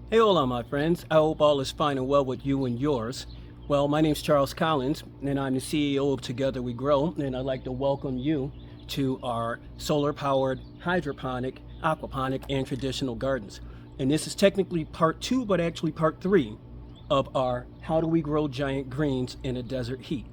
Hey, hola, my friends. I hope all is fine and well with you and yours. Well, my name's Charles Collins, and I'm the CEO of Together We Grow, and I'd like to welcome you to our solar-powered hydroponic, aquaponic, and traditional gardens. And this is technically part 2, but actually part 3 of our How Do We Grow Giant Greens in a Desert Heat.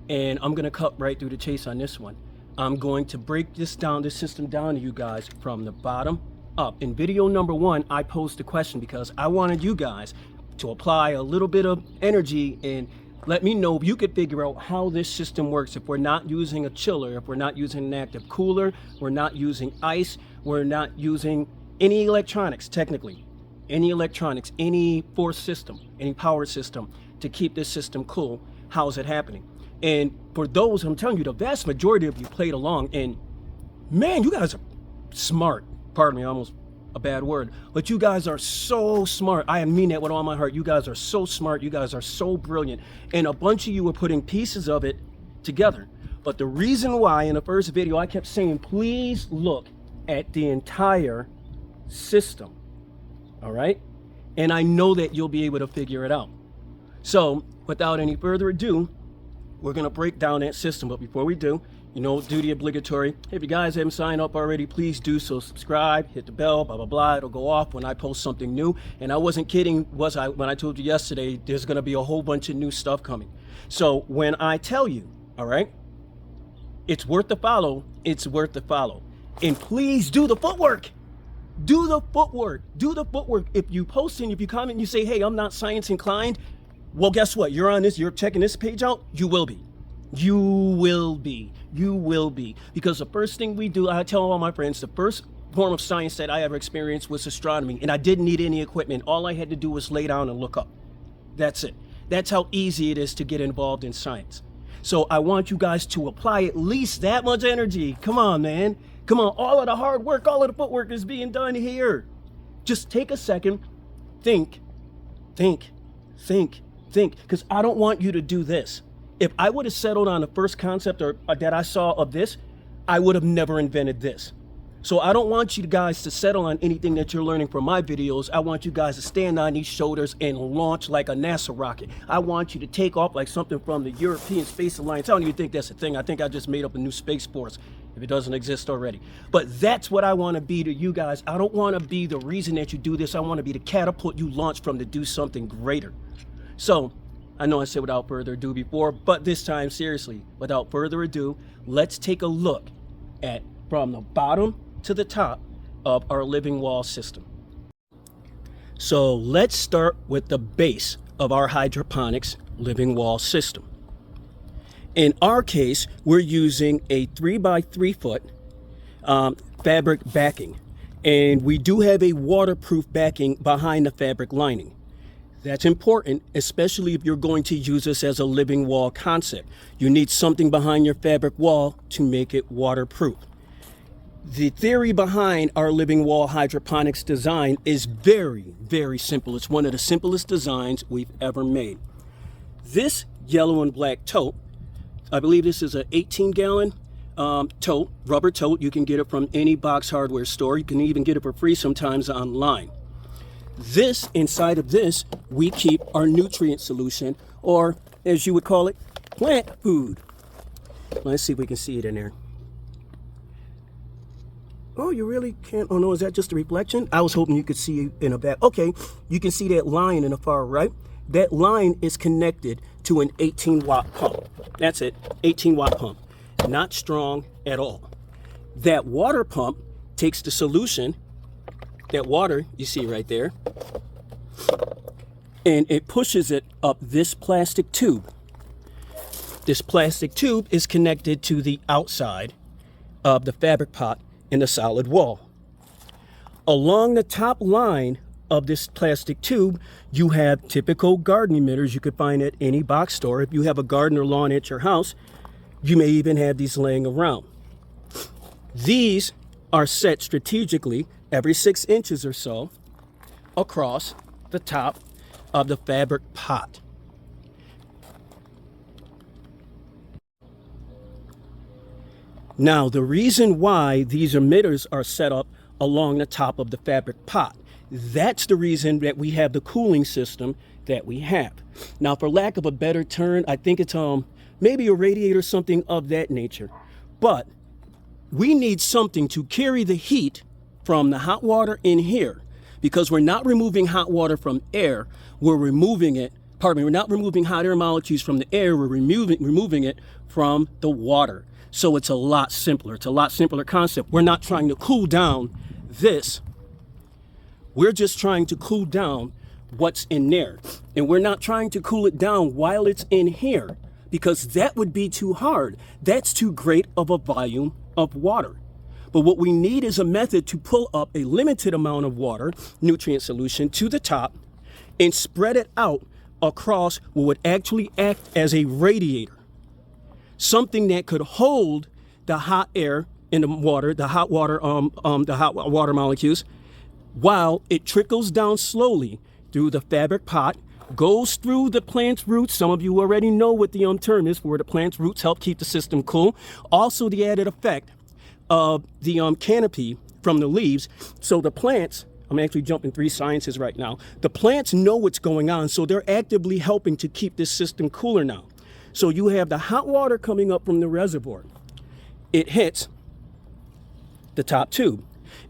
And I'm going to cut right through the chase on this one. I'm going to break this system down to you guys from the bottom up. In video number 1, I posed a question because I wanted you guys to apply a little bit of energy and let me know if you could figure out how this system works. If we're not using a chiller, if we're not using an active cooler, we're not using ice, we're not using any electronics, technically, any electronics, any force system, any power system to keep this system cool, how is it happening? And for those, I'm telling you, the vast majority of you played along, and man, you guys are smart. Pardon me, almost a bad word, but you guys are so smart. I mean that with all my heart. You guys are so smart. You guys are so brilliant. And a bunch of you were putting pieces of it together. But the reason why in the first video I kept saying, please look at the entire system, all right? And I know that you'll be able to figure it out. So without any further ado, we're gonna break down that system. But before we do, you know, do the obligatory. If you guys haven't signed up already, please do so. Subscribe, hit the bell, blah, blah, blah. It'll go off when I post something new. And I wasn't kidding, was I, when I told you yesterday, there's gonna be a whole bunch of new stuff coming. So when I tell you, all right, it's worth the follow, it's worth the follow. And please do the footwork. Do the footwork, do the footwork. If you post and if you comment and you say, hey, I'm not science inclined, well, guess what? You're on this, you're checking this page out, you will be. You will be. You will be. Because the first thing we do, I tell all my friends, the first form of science that I ever experienced was astronomy. And I didn't need any equipment. All I had to do was lay down and look up. That's it. That's how easy it is to get involved in science. So I want you guys to apply at least that much energy. Come on, man. Come on. All of the hard work, all of the footwork is being done here. Just take a second. Think. Because I don't want you to do this. If I would have settled on the first concept or that I saw of this, I would have never invented this. So I don't want you guys to settle on anything that you're learning from my videos. I want you guys to stand on these shoulders and launch like a NASA rocket. I want you to take off like something from the European Space Alliance. I don't even think that's a thing. I think I just made up a new space force if it doesn't exist already. But that's what I want to be to you guys. I don't want to be the reason that you do this. I want to be the catapult you launch from to do something greater. So I know I said without further ado before, but this time, seriously, without further ado, let's take a look at from the bottom to the top of our living wall system. So let's start with the base of our hydroponics living wall system. In our case, we're using a 3 by 3 foot fabric backing, and we do have a waterproof backing behind the fabric lining. That's important, especially if you're going to use this as a living wall concept. You need something behind your fabric wall to make it waterproof. The theory behind our living wall hydroponics design is very, very simple. It's one of the simplest designs we've ever made. This yellow and black tote, I believe this is an 18-gallon tote, rubber tote. You can get it from any box hardware store. You can even get it for free sometimes online. This, inside of this, we keep our nutrient solution, or as you would call it, plant food. Let's see if we can see it in there. Oh, you really can't. Oh no, is that just a reflection? I was hoping you could see it in a back. Okay, you can see that line in the far right. That line is connected to an 18-watt pump. That's it, 18-watt pump. Not strong at all. That water pump takes the solution, that water you see right there, and it pushes it up this plastic tube. This plastic tube is connected to the outside of the fabric pot in the solid wall. Along the top line of this plastic tube, you have typical garden emitters you could find at any box store. If you have a garden or lawn at your house, you may even have these laying around. These are set strategically every 6 inches or so across the top of the fabric pot. Now, the reason why these emitters are set up along the top of the fabric pot That's the reason that we have the cooling system that we have. Now, for lack of a better term, I think it's maybe a radiator, something of that nature. But we need something to carry the heat from the hot water in here, because we're not removing hot water from air, we're removing it, we're not removing hot air molecules from the air, we're removing it from the water. So it's a lot simpler. It's a lot simpler concept. We're not trying to cool down this. We're just trying to cool down what's in there. And we're not trying to cool it down while it's in here, because that would be too hard. That's too great of a volume of water. But what we need is a method to pull up a limited amount of water, nutrient solution, to the top and spread it out across what would actually act as a radiator. Something that could hold the hot air in the water, the hot water molecules, while it trickles down slowly through the fabric pot, goes through the plant's roots. Some of you already know what the term is, where the plant's roots help keep the system cool. Also, the added effect of the canopy from the leaves. So the plants, I'm actually jumping 3 sciences right now. The plants know what's going on, so they're actively helping to keep this system cooler now. So you have the hot water coming up from the reservoir. It hits the top tube.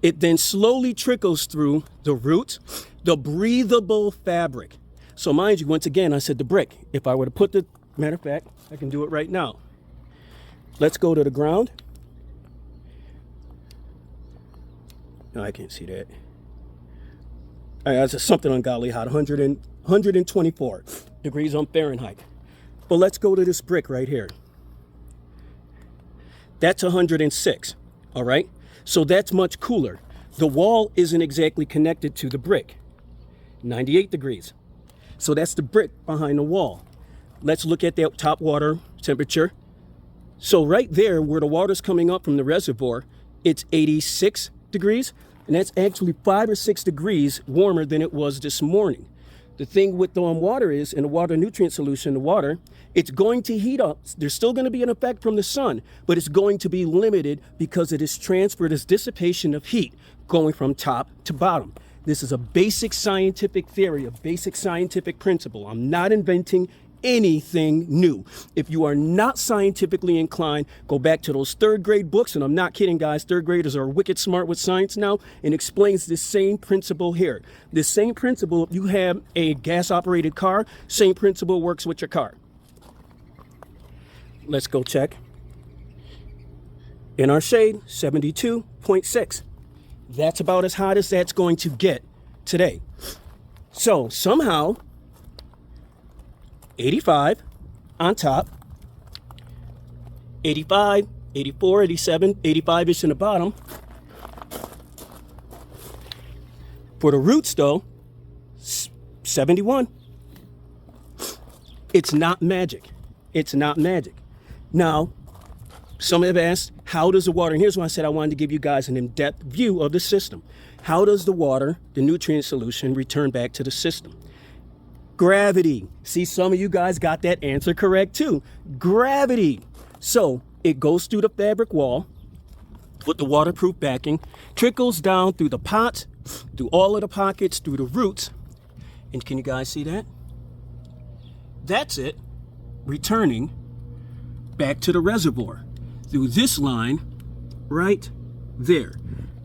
It then slowly trickles through the roots, the breathable fabric. So mind you, once again, I said the brick. If I were to put the, matter of fact, I can do it right now. Let's go to the ground. No, I can't see that. All right, that's something ungodly hot, 124 degrees on Fahrenheit. But let's go to this brick right here. That's 106, all right? So that's much cooler. The wall isn't exactly connected to the brick. 98 degrees. So that's the brick behind the wall. Let's look at that top water temperature. So right there, where the water's coming up from the reservoir, it's 86 degrees, and that's actually 5 or 6 degrees warmer than it was this morning. The thing with the water is, in the water nutrient solution, the water, it's going to heat up. There's still going to be an effect from the sun, but it's going to be limited because it is transferred as dissipation of heat going from top to bottom. This is a basic scientific theory, a basic scientific principle. I'm not inventing anything new. If you are not scientifically inclined, go back to those 3rd grade books, and I'm not kidding, guys. 3rd graders are wicked smart with science now, and explains this same principle here. This same principle, if you have a gas-operated car, same principle works with your car. Let's go check. In our shade, 72.6. That's about as hot as that's going to get today. So somehow, 85 on top, 85, 84, 87, 85-ish in the bottom. For the roots, though, 71. It's not magic. It's not magic. Now, some have asked, how does the water, and here's why I said I wanted to give you guys an in-depth view of the system. How does the water, the nutrient solution, return back to the system? Gravity. See, some of you guys got that answer correct too. Gravity. So it goes through the fabric wall with the waterproof backing, trickles down through the pots, through all of the pockets, through the roots. And can you guys see that? That's it, returning back to the reservoir through this line right there,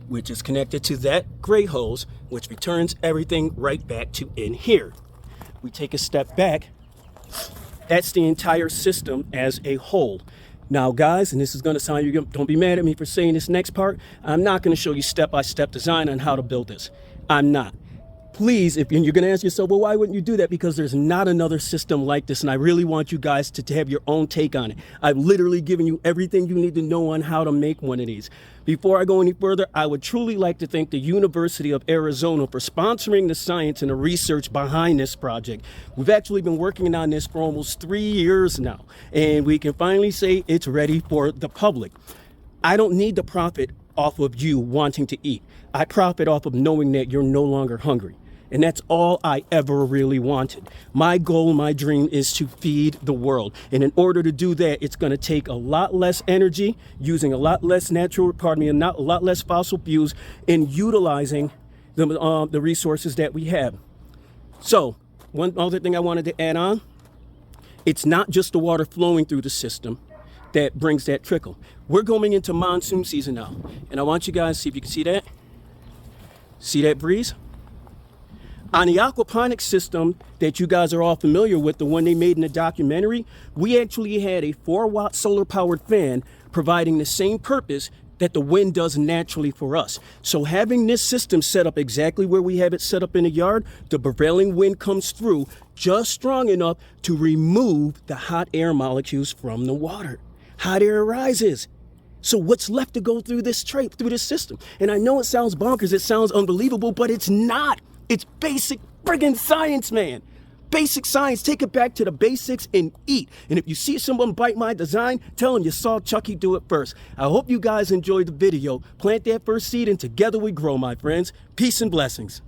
which is connected to that gray hose, which returns everything right back to in here. We take a step back, that's the entire system as a whole. Now, guys, and this is going to sound, don't be mad at me for saying this next part, I'm not going to show you step-by-step design on how to build this. I'm not. Please, if you're going to ask yourself, well, why wouldn't you do that? Because there's not another system like this, and I really want you guys to have your own take on it. I've literally given you everything you need to know on how to make one of these. Before I go any further, I would truly like to thank the University of Arizona for sponsoring the science and the research behind this project. We've actually been working on this for almost 3 years now, and we can finally say it's ready for the public. I don't need to profit off of you wanting to eat. I profit off of knowing that you're no longer hungry. And that's all I ever really wanted. My goal, my dream is to feed the world. And in order to do that, it's going to take a lot less energy, using a lot less a lot less fossil fuels, and utilizing the resources that we have. So one other thing I wanted to add on, it's not just the water flowing through the system that brings that trickle. We're going into monsoon season now, and I want you guys to see if you can see that. See that breeze? On the aquaponics system that you guys are all familiar with, the one they made in the documentary, we actually had a 4-watt solar powered fan providing the same purpose that the wind does naturally for us. So having this system set up exactly where we have it set up in the yard, the prevailing wind comes through just strong enough to remove the hot air molecules from the water. Hot air rises. So what's left to go through this system? And I know it sounds bonkers, it sounds unbelievable, but it's not. It's basic friggin' science, man. Basic science. Take it back to the basics and eat. And if you see someone bite my design, tell them you saw Chucky do it first. I hope you guys enjoyed the video. Plant that first seed and together we grow, my friends. Peace and blessings.